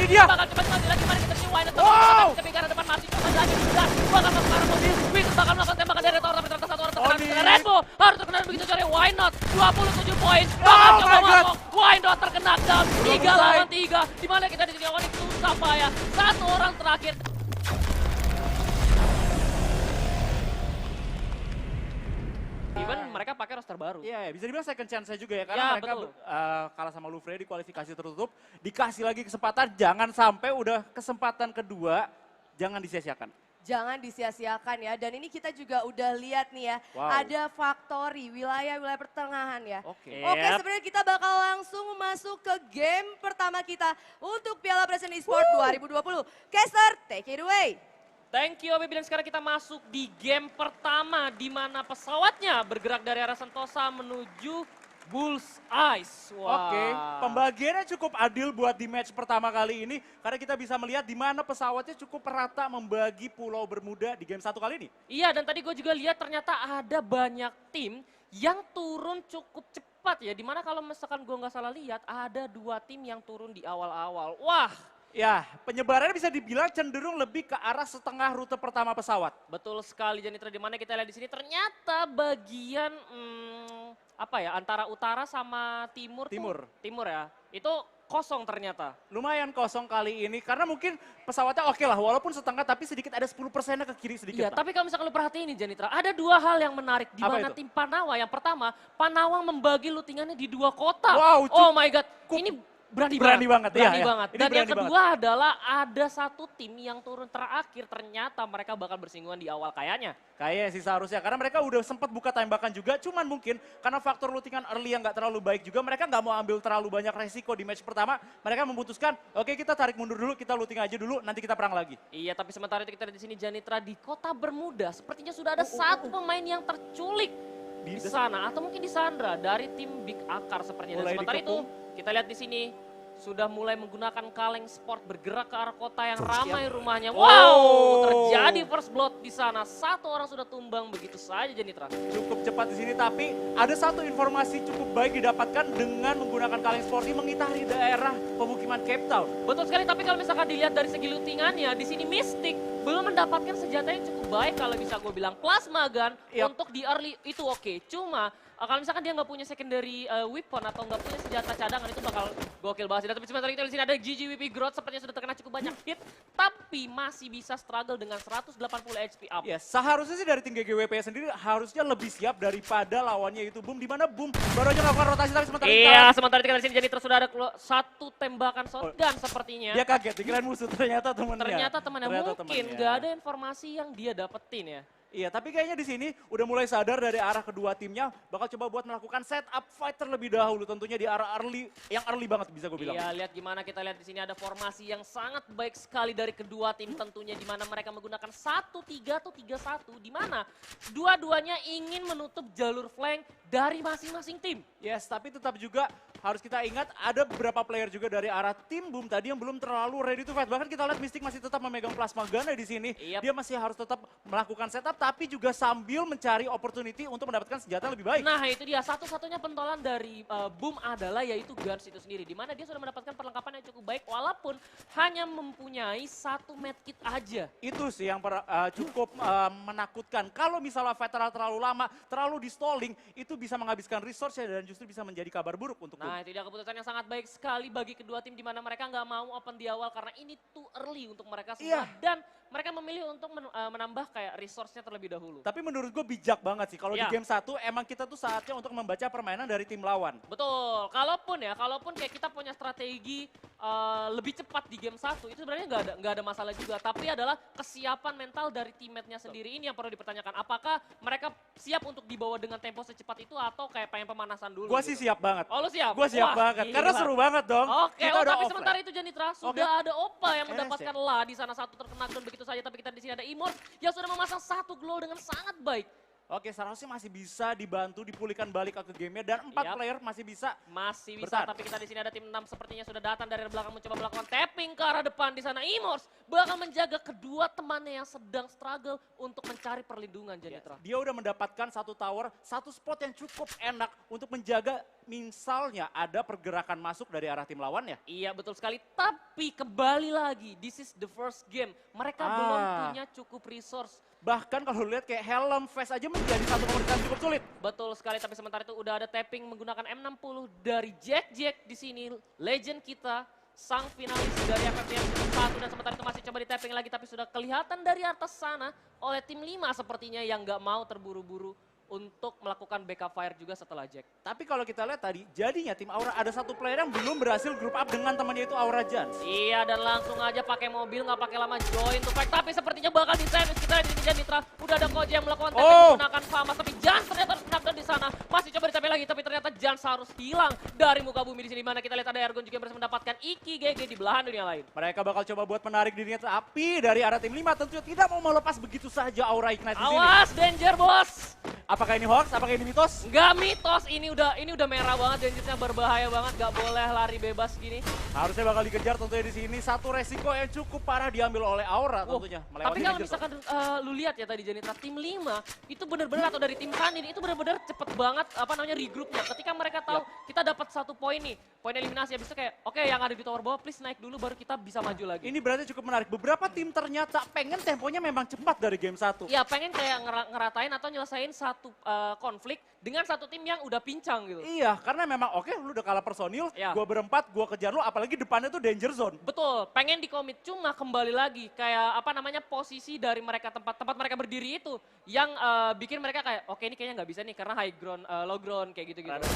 ini dia. Bakal cepat mati lagi, mari kita see Wynot. Wow. Tapi ke arah depan masih coba lagi. Dan bakal masuk ke arah mobil. Wings bakal melakukan tembakan dari tower, tapi ternyata satu orang terkena. Onyx. Rainbow harus terkena begitu dari Wynot. 27 poin. Bakal Oh coba my God. masuk. Wynot terkena down. 3 selesai. lawan 3. Dimana kita di sini Onyx susah payah. Satu orang terakhir. Even mereka pakai roster baru. Iya, bisa dibilang second chance juga ya. Ya, Karena mereka betul. kalah sama Louvre di kualifikasi tertutup. Dikasih lagi kesempatan, jangan sampai udah kesempatan kedua, jangan disia-siakan. Jangan disia-siakan ya. Dan ini kita juga udah lihat nih ya. Wow. Ada Factory, wilayah-wilayah pertengahan ya. Oke. Oke, sebenarnya kita bakal langsung masuk ke game pertama kita untuk Piala Presiden Esports 2020. Caster, take it away. Thank you Obi, dan sekarang kita masuk di game pertama di mana pesawatnya bergerak dari arah Sentosa menuju Bulls Eyes. Wah. Oke, pembagiannya cukup adil buat di match pertama kali ini. Karena kita bisa melihat di mana pesawatnya cukup rata membagi Pulau Bermuda di game satu kali ini. Iya, dan tadi gue juga lihat ternyata ada banyak tim yang turun cukup cepat ya. Dimana kalau misalkan gue nggak salah lihat ada 2 tim yang turun di awal-awal. Wah, Ya, penyebarannya bisa dibilang cenderung lebih ke arah setengah rute pertama pesawat. betul sekali Janitra, di mana kita lihat di sini ternyata bagian apa ya, antara utara sama timur. Timur ya. Itu kosong ternyata. Lumayan kosong kali ini karena mungkin pesawatnya oke lah walaupun setengah tapi sedikit ada 10%-nya ke kiri sedikit. Iya, Pak. tapi kalau misalkan lu perhatiin nih Janitra, ada 2 hal yang menarik di Apa mana itu? tim Panawa. Yang pertama, Panawang membagi lootingannya di 2 kota. Wow, oh my god, ini berani banget, iya, Berani iya. banget. Ini Dan yang berani kedua adalah ada 1 tim yang turun terakhir, ternyata mereka bakal bersinggungan di awal kayaknya. Kayaknya sih seharusnya karena mereka udah sempat buka tembakan juga cuman mungkin karena faktor lootingan early yang nggak terlalu baik juga mereka nggak mau ambil terlalu banyak resiko di match pertama. Mereka memutuskan oke kita tarik mundur dulu, kita looting aja dulu nanti kita perang lagi. Iya, tapi sementara itu kita di sini Janitra di Kota Bermuda, sepertinya sudah ada 1 pemain yang terculik di sana atau mungkin di Sandra dari tim Big Akar sepertinya. Dan Mulai sementara itu dikepung. kita lihat di sini sudah mulai menggunakan kaleng sport bergerak ke arah kota yang ramai rumahnya. Oh. Wow, terjadi first blood di sana. 1 orang sudah tumbang begitu saja Janitra. Cukup cepat di sini tapi ada satu informasi cukup baik didapatkan dengan menggunakan kaleng sporty mengitari daerah pemukiman Cape Town. Betul sekali, tapi kalau misalkan dilihat dari segi lootingannya, di sini Mystic belum mendapatkan senjata yang cukup baik kalau bisa gue bilang. Plasma gun Yap. untuk di early itu oke. Cuma kalau misalkan dia nggak punya secondary weapon atau nggak punya senjata cadangan itu bakal gokil banget. Dan tapi sementara kita di sini ada GGWP Growth sepertinya sudah terkena cukup banyak hit, tapi masih bisa struggle dengan 180 HP up. Ya, seharusnya sih dari tim GGWP sendiri harusnya lebih siap daripada lawannya itu Boom, di mana Boom baru aja melakukan rotasi tapi sementara itu Iya, sementara itu kita di sini jadi terus sudah ada 1 tembakan shotgun sepertinya. dia kaget, dikirain musuh ternyata temennya. Ternyata temannya Ternyata mungkin temennya. nggak ada informasi yang dia dapetin ya. Iya, tapi kayaknya di sini udah mulai sadar dari arah kedua timnya bakal coba buat melakukan setup fight terlebih dahulu tentunya di arah early yang early banget bisa gue bilang. Iya, lihat gimana kita lihat di sini ada formasi yang sangat baik sekali dari kedua tim tentunya di mana mereka menggunakan 1-3 atau 3-1 di mana dua-duanya ingin menutup jalur flank dari masing-masing tim. Yes, tapi tetap juga harus kita ingat ada beberapa player juga dari arah tim Boom tadi yang belum terlalu ready to fight. Bahkan kita lihat Mystic masih tetap memegang plasma gun di sini. Yap. Dia masih harus tetap melakukan setup tapi juga sambil mencari opportunity untuk mendapatkan senjata yang lebih baik. Nah itu dia, satu-satunya pentolan dari Boom adalah yaitu Guns itu sendiri. Dimana dia sudah mendapatkan perlengkapan yang cukup baik walaupun hanya mempunyai 1 medkit aja. Itu sih yang cukup menakutkan. Kalau misalnya fight terlalu lama, terlalu di stalling, itu bisa menghabiskan resource dan justru bisa menjadi kabar buruk untuk Boom. Nah itu dia keputusan yang sangat baik sekali bagi kedua tim dimana mereka nggak mau open di awal karena ini too early untuk mereka semua. Iya. Dan mereka memilih untuk menambah kayak resource-nya terlebih dahulu. Tapi menurut gue bijak banget sih. Kalau di Iya. game 1 emang kita tuh saatnya untuk membaca permainan dari tim lawan. Betul, kalaupun kayak kita punya strategi lebih cepat di game 1 itu sebenarnya nggak ada masalah juga. Tapi adalah kesiapan mental dari teammate-nya sendiri ini yang perlu dipertanyakan. Apakah mereka siap untuk dibawa dengan tempo secepat itu atau kayak pengen pemanasan dulu? Gue gitu? sih siap banget. Oh lu siap? Gue siap Wah, banget. Karena gila. seru banget dong. Oke, Kita udah tapi offline. sementara itu Janitra sudah ada Opa yang mendapatkan lah di sana 1 terkena down begitu saja. Tapi kita di sini ada Immort yang sudah memasang 1 glow dengan sangat baik. Oke, seharusnya masih bisa dibantu dipulihkan balik ke gamenya dan 4 Yap. player masih bisa. Masih bisa, Bertahan. tapi kita di sini ada tim 6 sepertinya sudah datang dari belakang mencoba melakukan tapping ke arah depan. Di sana Immortals bakal menjaga kedua temannya yang sedang struggle untuk mencari perlindungan, Janitra. Dia udah mendapatkan satu tower, satu spot yang cukup enak untuk menjaga misalnya ada pergerakan masuk dari arah tim lawannya. Iya betul sekali, tapi kembali lagi, this is the first game. Mereka belum punya cukup resource. Bahkan kalau lihat kayak helm face aja menjadi satu komunitas cukup sulit. Betul sekali, tapi sementara itu udah ada tapping menggunakan M60 dari Jack di sini. Legend kita, sang finalis dari FFDM Season 1 dan sementara itu masih coba di tapping lagi tapi sudah kelihatan dari atas sana oleh tim 5 sepertinya yang nggak mau terburu-buru untuk melakukan backup fire juga setelah Jack. Tapi kalau kita lihat tadi, jadinya tim Aura ada satu player yang belum berhasil group up dengan temannya itu Aura Jans. Iya, dan langsung aja pakai mobil, nggak pakai lama join to fight. Tapi sepertinya bakal di-sandwich kita di sini Janitra. Udah ada Koji yang melakukan tapping menggunakan Famas, tapi Jans ternyata knockdown di sana. Masih coba di-tapping lagi, tapi ternyata Jans harus hilang dari muka bumi di sini. Mana kita lihat ada Ergon juga berhasil mendapatkan Iki GG di belahan dunia lain. Mereka bakal coba buat menarik dirinya, tapi dari arah tim 5 tentunya tidak mau melepas begitu saja Aura Ignite di sini. Awas, danger bos! Apakah ini hoax? Apakah ini mitos? Nggak mitos, ini udah merah banget, dangernya berbahaya banget, nggak boleh lari bebas gini. Harusnya bakal dikejar tentunya di sini. Satu resiko yang cukup parah diambil oleh Aura tentunya. Tapi kalau misalkan lu lihat ya tadi Janitra, tim 5 itu benar-benar atau dari tim Kanin itu benar-benar cepet banget regroupnya. Ketika mereka tahu kita dapat 1 poin nih, poin eliminasi habis itu kayak oke, yang ada di tower bawah please naik dulu baru kita bisa maju lagi. Ini berarti cukup menarik. Beberapa tim ternyata pengen temponya memang cepat dari game 1. Ya pengen kayak ngeratain atau nyelesain satu konflik dengan satu tim yang udah pincang gitu. Iya, karena memang oke lu udah kalah personil, gua berempat, gua kejar lu, apalagi depannya tuh danger zone. Betul, pengen dikomit, cuma kembali lagi kayak posisi dari mereka tempat mereka berdiri itu yang bikin mereka kayak oke ini kayaknya nggak bisa nih karena high ground, low ground kayak gitu-gitu.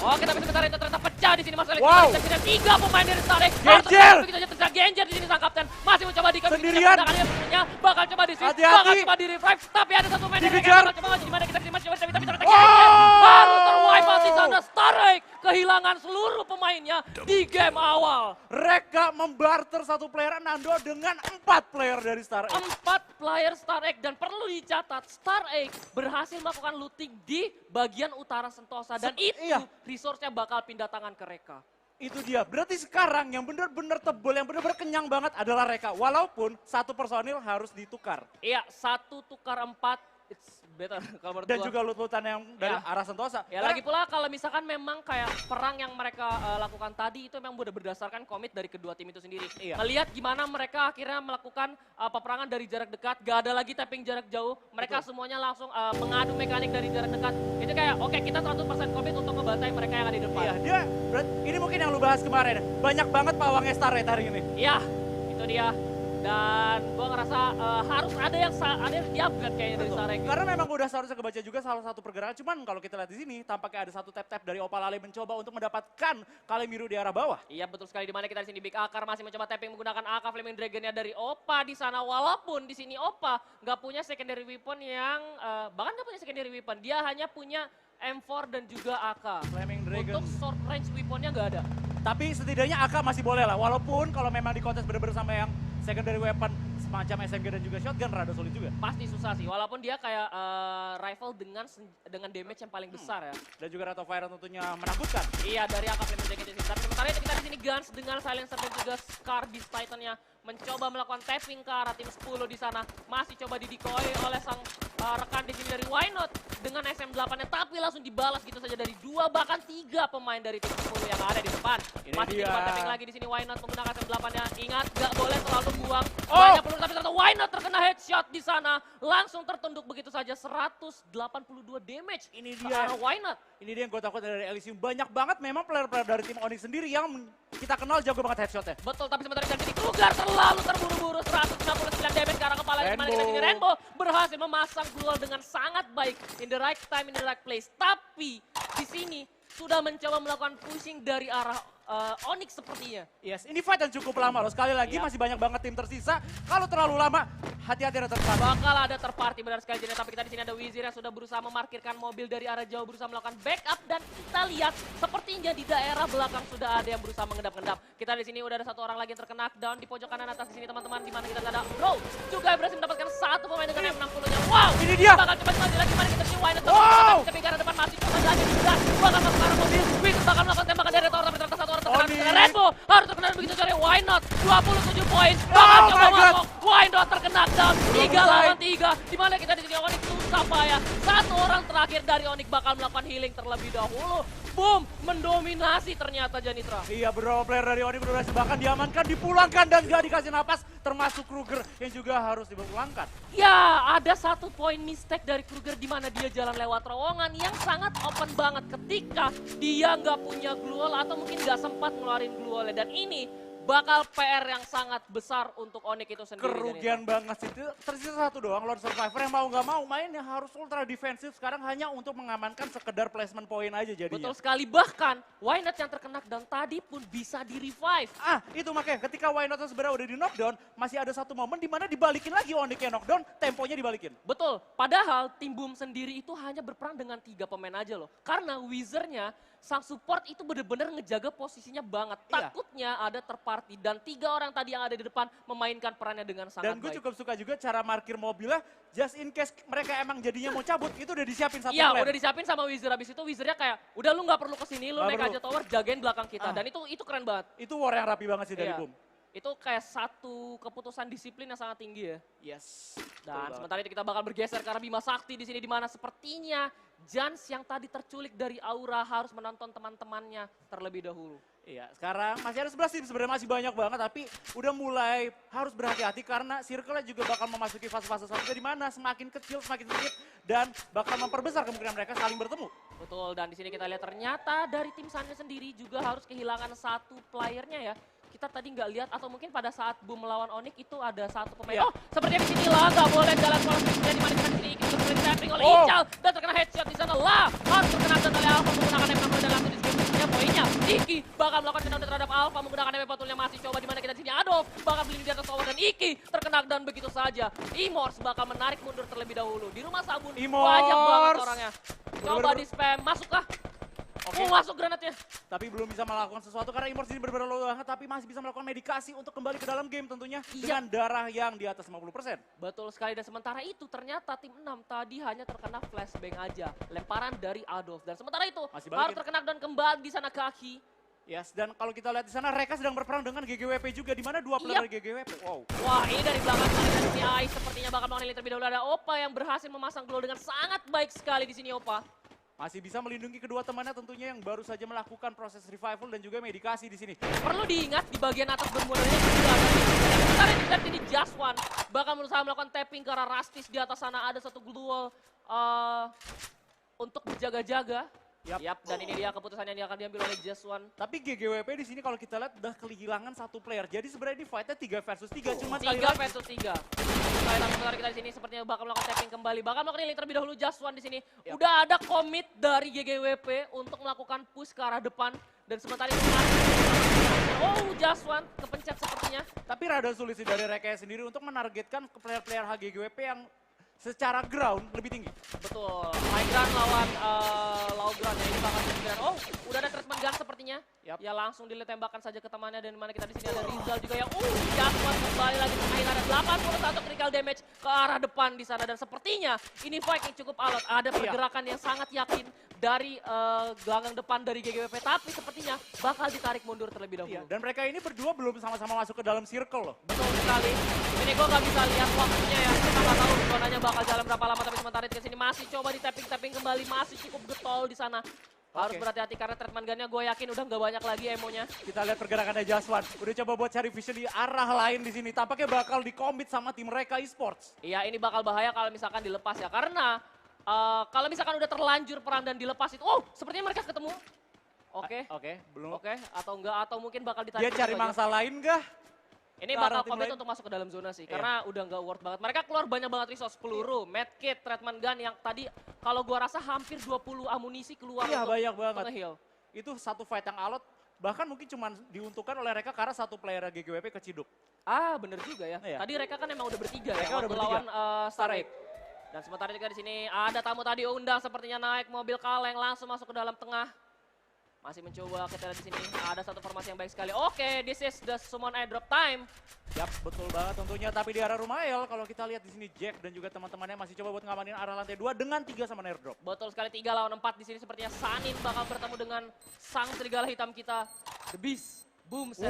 Oke, tapi sebentar itu ternyata pecah di sini Mas Alex. Wow. Kita 3 pemain dari Starek. Genjer! Begitu aja terjadi Genjer di sini sang kapten. Masih mencoba di Sendirian. bakal coba di switch, Hati-hati. bakal coba di revive, tapi ada satu pemain dari Dikejar. bakal coba maju di mana kita masih coba tapi ternyata Genjer baru terwipe out di sana. Starek kehilangan seluruh pemainnya di game awal. Mereka membarter satu player Nando dengan 4 player dari Star X. 4 player Star X dan perlu dicatat Star X berhasil melakukan looting di bagian utara Sentosa dan itu resource-nya bakal pindah tangan ke Reka. Itu dia, berarti sekarang yang benar-benar tebel, yang benar-benar kenyang banget adalah Reka. Walaupun satu personil harus ditukar. Iya, 1 tukar 4, it's better kalau menurut Dan gua. juga loot-lootan yang dari arah Sentosa. Ya lagi pula kalau misalkan memang kayak perang yang mereka lakukan tadi itu memang udah berdasarkan komit dari kedua tim itu sendiri. Ngelihat gimana mereka akhirnya melakukan peperangan dari jarak dekat, gak ada lagi tapping jarak jauh. Mereka semuanya langsung mengadu mekanik dari jarak dekat. Itu kayak oke kita 100% komit untuk ngebantai mereka yang ada di depan. Iya, dia, ini mungkin yang lu bahas kemarin. Banyak banget pawangnya Star Red hari ini. Iya, itu dia. Dan gua ngerasa harus ada yang di-upgrade kayaknya dari Star X. Karena memang udah seharusnya kebaca juga salah satu pergerakan. Cuman kalau kita lihat di sini tampaknya ada satu tap-tap dari Opal Ale mencoba untuk mendapatkan Kalemiru di arah bawah. Iya betul sekali, di mana kita di sini Big Akar masih mencoba tapping menggunakan AK Flaming Dragon-nya dari Opa di sana. Walaupun di sini Opa nggak punya secondary weapon yang bahkan nggak punya secondary weapon, dia hanya punya M4 dan juga AK. Flaming Dragon. Untuk short range weaponnya nggak ada. Tapi setidaknya AK masih boleh lah. Walaupun kalau memang di kontes bener-bener sama yang secondary weapon semacam SMG dan juga shotgun rada sulit juga. Pasti susah sih, walaupun dia kayak rifle dengan damage yang paling besar ya. Dan juga rate of fire tentunya menakutkan. Iya, dari AK Flaming Dragon di sini. Tapi sementara itu kita di sini Guns dengan silencer dan juga Scar Beast Titan-nya mencoba melakukan tapping ke arah tim 10 di sana. Masih coba didikoy oleh sang rekan di sini dari Why Not dengan SM8-nya, tapi langsung dibalas gitu saja dari 2 bahkan 3 pemain dari tim 10 yang ada di depan. Masih dicoba tapping lagi di sini Why Not menggunakan SM8-nya. Ingat, gak boleh terlalu buang banyak peluru, tapi ternyata Why Not terkena headshot di sana. Langsung tertunduk begitu saja 182 damage. Ini dia. Why Not? Ini dia yang gue takut dari Elysium. Banyak banget memang player-player dari tim Onyx sendiri yang kita kenal jago banget headshotnya. Betul, tapi sementara di sini Kruger terlalu terburu-buru 169 damage ke arah kepala. Di mana kita sini Rainbow berhasil memasang duel dengan sangat baik in the right time, in the right place. Tapi di sini sudah mencoba melakukan pushing dari arah Onyx sepertinya. Yes, ini fight yang cukup lama loh. Sekali lagi Iya. masih banyak banget tim tersisa. Kalau terlalu lama, hati-hati ada terparty. Bakal ada terparty benar sekali Jenny, tapi kita di sini ada Wizir yang sudah berusaha memarkirkan mobil dari arah jauh, berusaha melakukan backup, dan kita lihat sepertinya di daerah belakang sudah ada yang berusaha mengendap-endap. Kita di sini udah ada satu orang lagi yang terkena down di pojok kanan atas di sini teman-teman, di mana kita ada Bro juga berhasil mendapatkan satu pemain dengan M60-nya. Wow, Ini dia. bakal coba lagi mana kita sini Wynot Wow. tapi ke arah depan masih coba lagi dan bakal masuk ke arah mobil. Wizir bakal melakukan tembakan dari Tower, tapi ternyata satu orang terkena. Onyx. Red Bull harus terkena begitu dari Wynot, 27 poin. Oh Bakal coba my God. masuk. Wynot terkena down 3 selesai. lawan 3. Di mana kita di sini Onyx susah payah. Satu orang terakhir dari Onyx bakal melakukan healing terlebih dahulu. Boom, mendominasi ternyata Janitra. Iya, beberapa player dari Onyx berhasil bahkan diamankan, dipulangkan, dan gak dikasih napas. Termasuk Kruger yang juga harus dipulangkan. Ya, ada satu poin mistake dari Kruger di mana dia jalan lewat terowongan yang sangat open banget ketika dia nggak punya glue wall atau mungkin nggak sempat ngeluarin glue wall-nya. Dan ini bakal PR yang sangat besar untuk Onyx itu sendiri. Kerugian banget sih. Tersisa satu doang, Lord Survivor yang mau nggak mau mainnya harus ultra defensif sekarang hanya untuk mengamankan sekedar placement point aja jadinya. Betul sekali, bahkan Wynot yang terkena dan tadi pun bisa di-revive. Ah, itu makanya ketika Wynot sebenarnya udah di knockdown, masih ada satu momen di mana dibalikin lagi Onyx-nya knockdown, temponya dibalikin. Betul, padahal tim Boom sendiri itu hanya berperang dengan 3 pemain aja loh. Karena Wizard-nya, sang support itu benar-benar ngejaga posisinya banget. Iya. Takutnya ada terparty dan 3 orang tadi yang ada di depan memainkan perannya dengan sangat Dan gue baik. cukup suka juga cara markir mobilnya, just in case mereka emang jadinya mau cabut, itu udah disiapin satu Iya, plan. udah disiapin sama Wizard. Abis itu Wizard-nya kayak, udah lu nggak perlu kesini, lu Nggak naik perlu. aja tower, jagain belakang kita. Ah. Dan itu keren banget. Itu war yang rapi banget sih dari Iya. Boom. Itu kayak satu keputusan disiplin yang sangat tinggi ya. Yes. Dan sementara itu kita bakal bergeser ke arah Bima Sakti di sini, di mana sepertinya Jans yang tadi terculik dari Aura harus menonton teman-temannya terlebih dahulu. Iya, sekarang masih ada 11 tim, sebenarnya masih banyak banget, tapi udah mulai harus berhati-hati karena circle-nya juga bakal memasuki fase-fase selanjutnya di mana semakin kecil, semakin sedikit, dan bakal memperbesar kemungkinan mereka saling bertemu. Betul, dan di sini kita lihat ternyata dari tim Sunnya sendiri juga harus kehilangan satu playernya ya. Kita tadi nggak lihat atau mungkin pada saat Boom melawan Onyx itu ada satu pemain. Iya. Oh, sepertinya di sini lah nggak boleh jalan pola pikirnya di mana di sini Iki sudah tapping oleh Oh. Ical dan terkena headshot di sana lah. Harus terkena dan oleh Alpha menggunakan M60 dan langsung distribusinya poinnya. Iki bakal melakukan down terhadap Alpha menggunakan MP40 masih coba di mana kita di sini Adolf bakal beli di atas tower dan Iki terkena dan begitu saja. Imors bakal menarik mundur terlebih dahulu. Di rumah Sabun banyak banget Imors. orangnya. Coba Bener-bener. di spam, masukkah? Oke. Oh, masuk granatnya. Tapi belum bisa melakukan sesuatu karena Immortals ini benar-benar low banget, tapi masih bisa melakukan medikasi untuk kembali ke dalam game tentunya Iya. dengan darah yang di atas 50%. Betul sekali, dan sementara itu ternyata tim 6 tadi hanya terkena flashbang aja. Lemparan dari Adolf, dan sementara itu Masih balikin. harus terkena dan kembali di sana kaki. Yes, dan kalau kita lihat di sana Reka sedang berperang dengan GGWP juga, di mana dua Yap. player dari GGWP. Wow. Wah, ini dari belakang sekali dari sini AI sepertinya bakal melakukan terlebih dahulu. Ada Opa yang berhasil memasang glow dengan sangat baik sekali di sini Opa. Masih bisa melindungi kedua temannya tentunya yang baru saja melakukan proses revival dan juga medikasi di sini. Perlu diingat di bagian atas bermodalnya juga ada. Sementara di sini Just One bakal berusaha melakukan tapping ke arah Rastis di atas sana ada satu glue wall untuk berjaga-jaga. Yap. Dan ini dia keputusan yang akan diambil oleh Just One. Tapi GGWP di sini kalau kita lihat udah kehilangan satu player. Jadi sebenarnya di fight-nya 3 versus 3, cuma sekali 3 lagi. versus 3. Sekali lagi sebentar kita di sini sepertinya bakal melakukan tapping kembali. Bakal melakukan healing terlebih dahulu Just One di sini. Yap. Udah ada komit dari GGWP untuk melakukan push ke arah depan dan sementara itu oh, Just One kepencet sepertinya. Tapi rada sulit sih dari Reka sendiri untuk menargetkan ke player-player HGGWP yang secara ground lebih tinggi. Betul. High ground lawan low ground ya, ini bakal jadi ground. Oh, udah ada treatment gun sepertinya. Yap. Ya langsung ditembakkan saja ke temannya dan mana kita di sini ada Rizal juga yang Just One kembali lagi main ada 81 critical damage ke arah depan di sana dan sepertinya ini fight yang cukup alot. Ada pergerakan yang sangat yakin dari gelanggang depan dari GGWP tapi sepertinya bakal ditarik mundur terlebih dahulu. Iya, dan mereka ini berdua belum sama-sama masuk ke dalam circle loh. Betul sekali. Ini gue gak bisa lihat waktunya ya. Kita gak tahu zonanya bakal jalan berapa lama tapi sementara di sini masih coba di tapping kembali masih cukup getol di sana. Harus Oke. berhati-hati karena treatment gunnya gue yakin udah gak banyak lagi emonya. Kita lihat pergerakannya Jaswan. Udah coba buat cari vision di arah lain di sini. Tampaknya bakal di-commit sama tim mereka esports. Iya ini bakal bahaya kalau misalkan dilepas ya karena kalau misalkan udah terlanjur perang dan dilepas itu, oh sepertinya mereka ketemu. Oke. Oke, belum. Oke, atau enggak, atau mungkin bakal ditarik. Dia cari begitu aja. mangsa lain kah? Ini ke arah bakal tim komit lain? untuk masuk ke dalam zona sih, Iya. karena udah nggak worth banget. Mereka keluar banyak banget resource, peluru, medkit, treatment gun yang tadi kalau gua rasa hampir 20 amunisi keluar Iya, untuk banyak banget. nge-heal. Itu satu fight yang alot. bahkan mungkin cuma diuntungkan oleh Reka karena satu player GGWP keciduk. Ah, bener juga ya. Iya. Tadi Reka kan emang udah bertiga Reka ya udah waktu bertiga. lawan Starek. Dan sementara juga di sini ada tamu tadi undang sepertinya naik mobil kaleng langsung masuk ke dalam tengah. Masih mencoba kita lihat di sini ada satu formasi yang baik sekali. Oke, this is the summon airdrop time. Yap, betul banget tentunya. Tapi di arah Rumael, kalau kita lihat di sini Jack dan juga teman-temannya masih coba buat ngamanin arah lantai 2 dengan 3 sama airdrop. Betul sekali 3 lawan 4 di sini sepertinya Sanin bakal bertemu dengan sang serigala hitam kita, The Beast. Boom, udah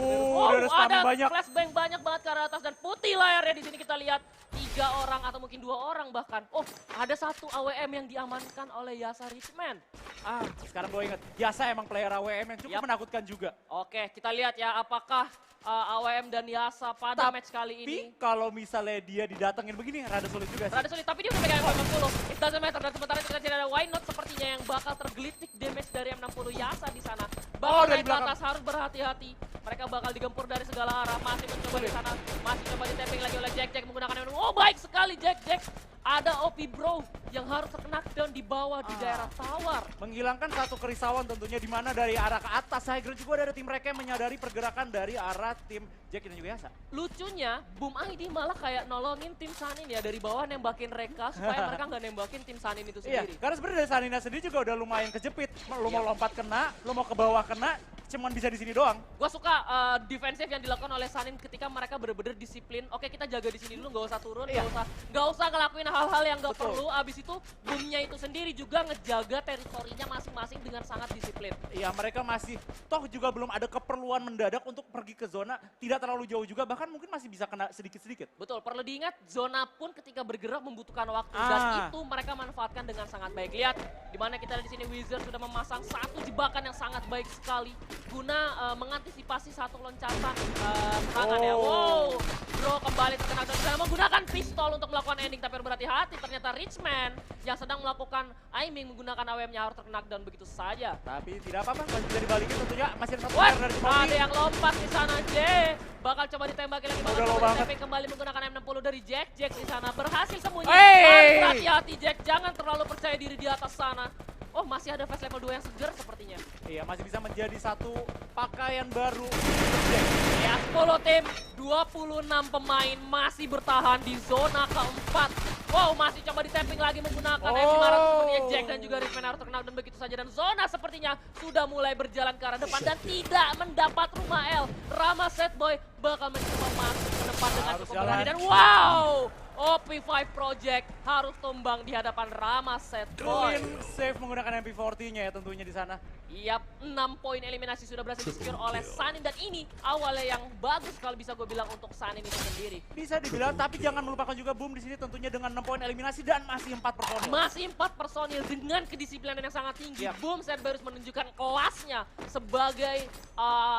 ada spamming banyak. flashbang banyak banget ke arah atas dan putih layarnya di sini kita lihat 3 orang atau mungkin 2 orang bahkan. Oh, ada satu AWM yang diamankan oleh Yasa Richman. Ah, sekarang gue inget, Yasa emang player AWM yang cukup Yap. menakutkan juga. Oke, kita lihat ya apakah AWM dan Yasa pada match kali ini. Tapi kalau misalnya dia didatengin begini, rada sulit juga sih. Rada sulit, tapi dia udah pegang M60. It doesn't matter. Dan sementara itu kita ada Why Not sepertinya yang bakal tergelitik damage dari M60 Yasa di sana. Oh, Bakal dari naik ke belakang. atas, harus berhati-hati. Mereka bakal digempur dari segala arah. Masih mencoba di sana. Masih coba di-tapping lagi oleh Jack menggunakan M60. Oh, baik sekali Jack. Ada OP Bro yang harus terknockdown di bawah di daerah tower. Menghilangkan satu kerisauan tentunya di mana dari arah ke atas. High juga dari tim mereka yang menyadari pergerakan dari arah tim Jack dan juga Yasa. Lucunya, Boom ID malah kayak nolongin tim Sanin ya dari bawah nembakin Reka supaya mereka nggak nembakin tim Sanin itu Iya, sendiri. karena sebenarnya dari Sanina sendiri juga udah lumayan kejepit. Lu mau Iya. lompat kena, lu mau ke bawah kena, cuman bisa di sini doang. Gue suka defensif yang dilakukan oleh Sanin ketika mereka bener-bener disiplin. Oke, kita jaga di sini dulu, nggak usah turun, Iya. nggak usah ngelakuin hal-hal yang nggak Betul. perlu. Abis itu Boomnya itu sendiri juga ngejaga teritorinya masing-masing dengan sangat disiplin. Iya, mereka masih toh juga belum ada keperluan mendadak untuk pergi ke zona, tidak terlalu jauh juga, bahkan mungkin masih bisa kena sedikit-sedikit. Betul, perlu diingat zona pun ketika bergerak membutuhkan waktu dan Ah. itu mereka manfaatkan dengan sangat baik. Lihat di mana kita di sini Wizard sudah memasang satu jebakan yang sangat baik sekali guna mengantisipasi satu loncatan serangan ya. Oh. Wow, Bro kembali terkena dan sudah menggunakan pistol untuk melakukan ending tapi harus berhati-hati. Ternyata Richman yang sedang melakukan aiming menggunakan AWM-nya harus terkena down begitu saja. Tapi tidak apa-apa, masih bisa dibalikin tentunya. Masih ada satu What? player dari tim Ada Mobi. yang lompat di sana, Jack. Bakal coba ditembaki lagi, bakal Udah low coba banget. ditembaki kembali menggunakan M60 dari Jack di sana. Berhasil sembunyi. Hey! Harus hati-hati Jack, jangan terlalu percaya diri di atas sana. Oh, masih ada fast level 2 yang segar sepertinya. Iya, masih bisa menjadi satu pakaian baru. Ya, 10 tim, 26 pemain masih bertahan di zona keempat. Wow, masih coba di-tapping lagi menggunakan M500 sepertinya Jack dan juga Richman harus terkenal dan begitu saja. Dan zona sepertinya sudah mulai berjalan ke arah depan dan tidak mendapat rumah L. Rama Setboy bakal mencoba masuk ke depan dengan Harus cukup berani. jalan. Dan wow, OP5 Project harus tumbang di hadapan Rama Setboy. Clean save menggunakan MP40-nya ya tentunya di sana. Yap, 6 poin eliminasi sudah berhasil di-secure oleh Sanin dan ini awalnya yang bagus kalau bisa gue bilang untuk Sanin itu sendiri. Bisa dibilang, tapi jangan melupakan juga Boom di sini tentunya dengan 6 poin eliminasi dan masih 4 personil. Masih 4 personil dengan kedisiplinan yang sangat tinggi. Yap. Boom Cerberus menunjukkan kelasnya sebagai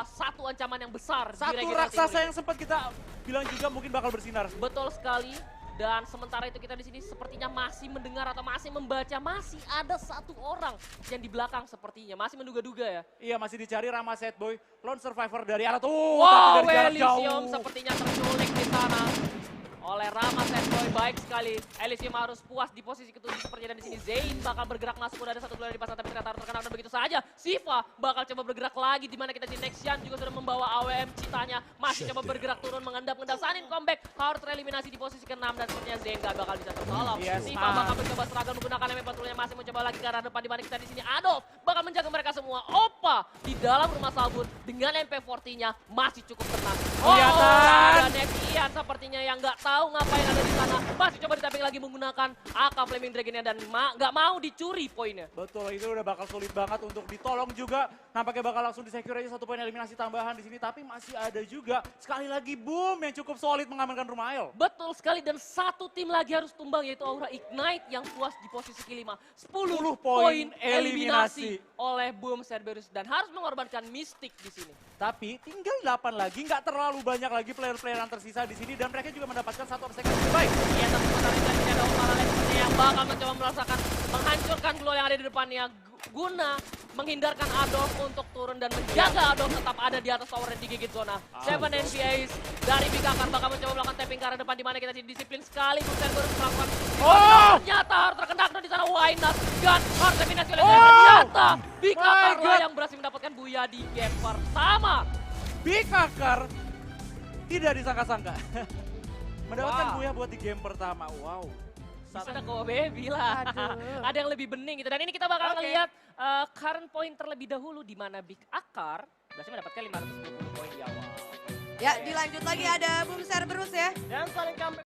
satu ancaman yang besar. Satu di regional raksasa timur ini. yang sempat kita bilang juga mungkin bakal bersinar. Betul sekali. Dan sementara itu kita di sini sepertinya masih mendengar atau masih membaca masih ada satu orang yang di belakang sepertinya masih menduga-duga ya. Iya, masih dicari Rama Setboy, lone survivor dari arah tuh. Wow, tapi dari jarak Elysium jauh. sepertinya terculik di sana oleh Rama Setboy. Baik sekali, Elysium harus puas di posisi ketujuh sepertinya dan di sini Zain bakal bergerak masuk. Udah ada satu player di pasar tapi ternyata harus terkenal dan begitu saja. Siva bakal coba bergerak lagi di mana kita di Nexian juga sudah membawa AWM citanya. Masih coba bergerak turun mengendap-endap. Sanin comeback harus tereliminasi di posisi ke-6 dan sepertinya Zain gak bakal bisa tertolong. Yes, Siva bakal mencoba struggle menggunakan M40-nya masih mencoba lagi ke arah depan di mana kita di sini Adolf bakal menjaga mereka semua. Opa di dalam rumah sabun dengan MP40-nya masih cukup tenang. Kelihatan. Ada Nexian sepertinya yang nggak tahu ngapain ada di sana. Masih coba di-tapping lagi menggunakan AK Flaming Dragon-nya dan nggak mau dicuri poinnya. Betul, itu udah bakal sulit banget untuk ditolong juga. Nampaknya bakal langsung di-secure aja satu poin eliminasi tambahan di sini. Tapi masih ada juga, sekali lagi Boom yang cukup solid mengamankan rumah El. Betul sekali dan satu tim lagi harus tumbang yaitu Aura Ignite yang puas di posisi kelima. 10 poin eliminasi oleh Boom Cerberus dan harus mengorbankan Mystic di sini. Tapi tinggal 8 lagi, nggak terlalu banyak lagi player-player yang tersisa di sini. Dan mereka juga mendapatkan satu obstacle yang terbaik. Iya, tapi sementara itu tidak ada Opala lain seperti yang bakal mencoba merasakan menghancurkan glow yang ada di depannya guna menghindarkan Adolf untuk turun dan menjaga Adolf tetap ada di atas tower dan digigit zona. 7 NPAs dari Bikakar bakal mencoba melakukan tapping ke arah depan di mana kita disiplin sekali Busen baru melakukan. Ternyata harus terkena di sana Wainas dan harus eliminasi oleh ternyata Bikakar lah yang berhasil mendapatkan Buya di game pertama. Bikakar tidak disangka-sangka. Mendapatkan Wow. Buya buat di game pertama. Wow. Bisa ada Koa Baby lah. Aduh. Ada yang lebih bening gitu. Dan ini kita bakal Oke. ngeliat current point terlebih dahulu di mana Bikakar berhasil mendapatkan 520 poin di awal. Ya, dilanjut lagi ada Boom Cerberus ya. Dan saling comeback.